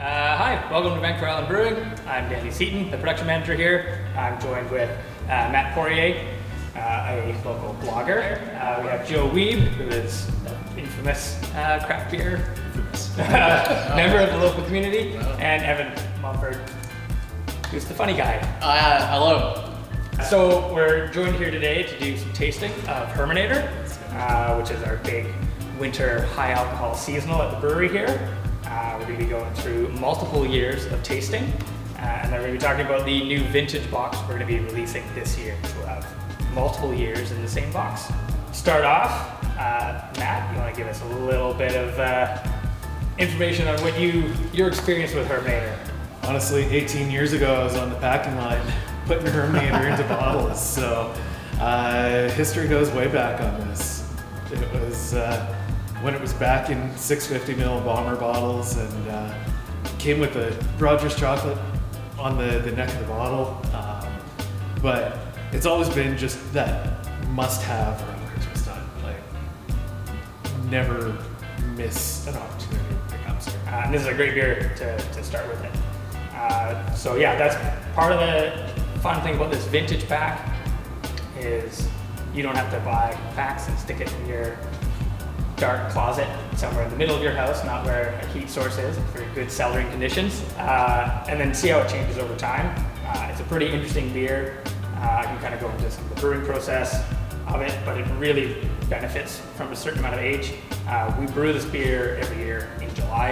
Hi, welcome to Vancouver Island Brewing. I'm Danny Seeton, the production manager here. I'm joined with Matt Poirier, a local blogger. We have Joe Wiebe, who is an infamous craft beer member of the local community, and Evan Mumford, who's the funny guy. Hello. So we're joined here today to do some tasting of Hermannator, which is our big winter high alcohol seasonal at the brewery here. We're going to be going through multiple years of tasting, and then we're going to be talking about the new vintage box we're going to be releasing this year, which will have multiple years in the same box. Start off, Matt, you want to give us a little bit of information on what your experience with Hermannator? Honestly, 18 years ago, I was on the packing line putting Hermannator into bottles, so history goes way back on this. It was when it was back in 650 ml bomber bottles, and came with a Rogers chocolate on the neck of the bottle. But it's always been just that must-have around Christmas time. Like, never miss an opportunity to pick up. And this is a great beer to start with it. So yeah, that's part of the fun thing about this vintage pack is you don't have to buy packs and stick it in your dark closet somewhere in the middle of your house, not where a heat source is, for good cellaring conditions, and then see how it changes over time. It's a pretty interesting beer. I can kind of go into some of the brewing process of it, but it really benefits from a certain amount of age. We brew this beer every year in July,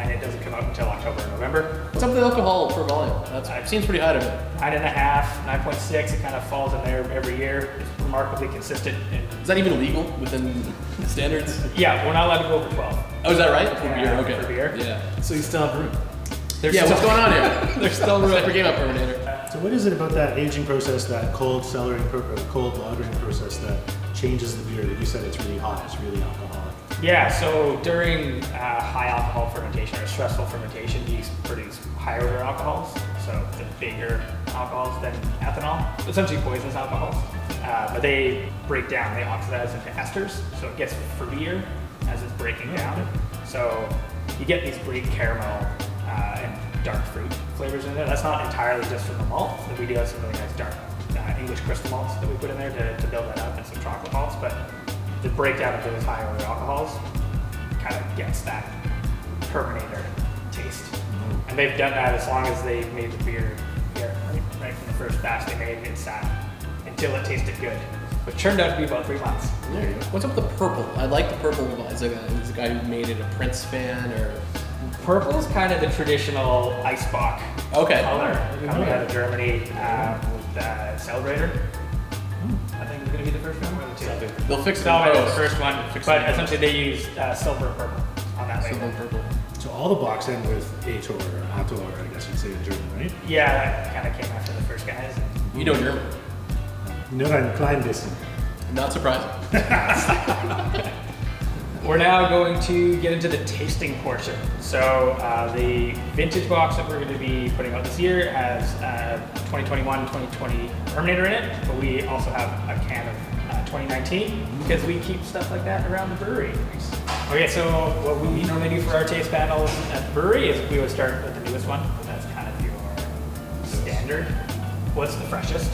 and it doesn't come out until October or November. What's up with the alcohol per volume? It seems pretty high to me. 9.5, 9.6, it kind of falls in there every year. It's remarkably consistent. Is that even legal within the standards? Yeah, we're not allowed to go over 12. Oh, is that right? For beer, Yeah, okay. for beer. Yeah. So you still have room. What's going on here? There's still room. Step your game up, Hermannator. So what is it about that aging process, that cold cellaring, cold lagering process that changes the beer? You said it's really hot, it's really alcoholic. Yeah, so during high alcohol fermentation or stressful fermentation, yeast produce higher order alcohols, so the bigger alcohols than ethanol, essentially poisonous alcohols. But they break down, they oxidize into esters, so it gets fruitier as it's breaking down. So you get these great caramel and dark fruit flavors in there. That's not entirely just from the malt. So we do have some really nice dark English crystal malts that we put in there to build that up, and some chocolate malts. But the breakdown of those high order alcohols kind of gets that Hermannator taste. And they've done that as long as they've made the beer here, right from the first batch they made. It sat until it tasted good, which turned out to be about 3 months. There you go. What's up with the purple? I like the purple. Is the guy who made it a Prince fan or? Purple's kind of the traditional Eisbock Okay. color coming out of Germany with Celebrator. I think it's going to be the first one or the two. They'll fix it. Celebrator is the first one, but essentially they use silver and purple on that label. Silver and purple. So all the box end with Ator or Ator, I guess you'd say in German, right? Yeah, that kind of came after the first guys. You know German. Nur ein klein bisschen. Not surprising. We're now going to get into the tasting portion. So the vintage box that we're going to be putting out this year has 2021-2020 Hermannator in it, but we also have a can of 2019 because we keep stuff like that around the brewery. Okay, so what we normally do for our taste panels at the brewery is we would start with the newest one. That's kind of your standard. What's the freshest?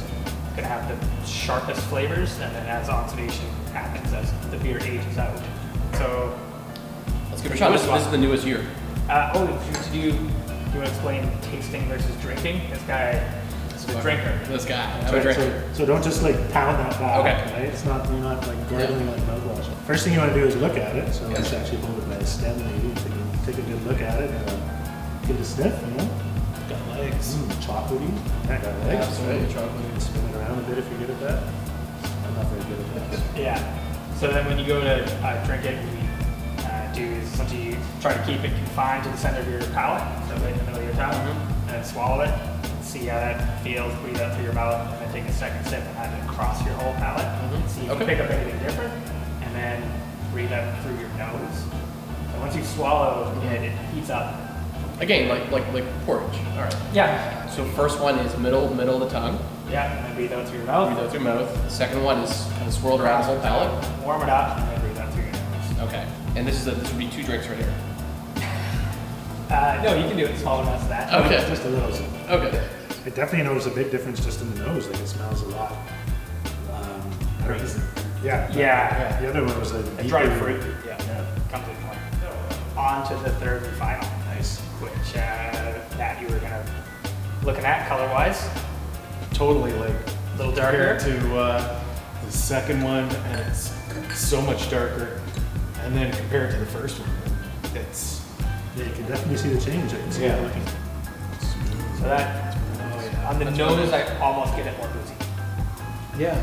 Going to have the sharpest flavors, and then as oxidation happens, as the beer ages out. So Let's give it a shot. This is the newest year. Do you want to explain tasting versus drinking? This guy is a drinker. This guy. I'm a drinker. So don't just like pound that back, Okay. right? It's not, you're not like gargling like mouthwash. First thing you want to do is look at it. So let's actually hold it by a stem maybe, take a good look at it and give it a sniff, you know? Got legs. Chocolatey. Yeah, got legs. Absolutely, Right? chocolatey. Spin it around a bit if you're good at that. I'm not very good at that. Yeah. So then when you go to drink it, what we do is essentially try to keep it confined to the center of your palate, so right in the middle of your tongue, and then swallow it, see how that feels, breathe out through your mouth, and then take a second sip and have it across your whole palate, and see if you pick up anything different, and then breathe out through your nose. So once you swallow it, it heats up. Again, like porridge. All right. Yeah. So first one is middle of the tongue. Yeah, and then breathe out through your mouth. Breathe out through your mouth. The second one is kind of swirled around the whole palate. Warm it up, and then breathe out through your nose. Okay. And this would be 2 drinks right here. No, you can do it small enough as that. Okay. Just a little. Okay. I definitely noticed a big difference just in the nose. Like it smells a lot. Yeah. Yeah. The other one was a A dried deeper- fruit. Yeah. Come to the point. On to the third and final. Nice. Which that you were looking at color-wise. Totally like A little compared darker. to the second one, and it's so much darker. And then compared to the first one, it's Yeah, you can definitely see the change. I can see Yeah. it looking. So that, on the That's nose, I almost get it more boozy. yeah.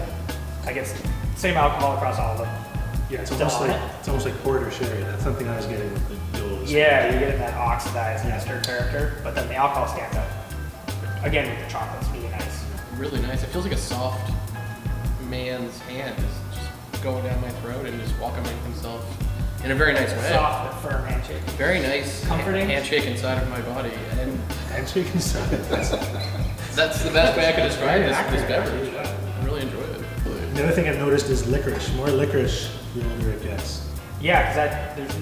I guess same alcohol across all of them. Yeah, it's Still almost on like it? it's almost like porter sherry. That's something I was getting with the Joel's. Yeah, you're getting that oxidized ester character, but then the alcohol stands out. Again, with the chocolate's really nice. Really nice. It feels like a soft man's hand is just going down my throat and just welcoming himself in a very nice way. Soft but firm handshake. Very nice Comforting. handshake inside of my body, and Handshake inside. that's the best way I could describe Very this accurate, beverage. I really enjoy it. The other thing I've noticed is licorice. More licorice the older it gets. Yeah, because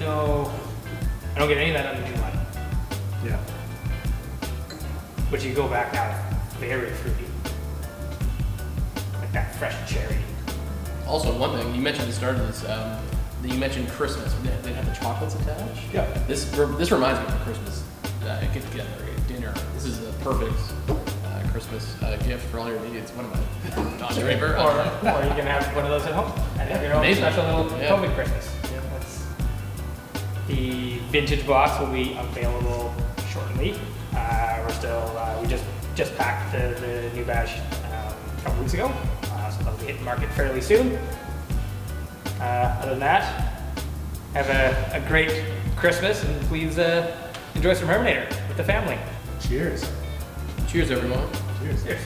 I don't get any of that on the new one. Yeah. But you go back now, very fruity. Like that fresh cherry. Also, one thing you mentioned at the start of this, you mentioned Christmas. They have the chocolates attached. Yeah. This reminds me of a Christmas get together, a dinner. This is the perfect Christmas gift for all your needs. What am I, Don Draper? Or you can have one of those at home and have your own Amazing. special little Yeah. COVID Christmas. Yeah, the vintage box will be available shortly. We just packed the new batch a couple weeks ago, so that'll be hitting the market fairly soon. Other than that, have a great Christmas and please enjoy some Hermannator with the family. Cheers. Cheers, everyone. Cheers. Cheers.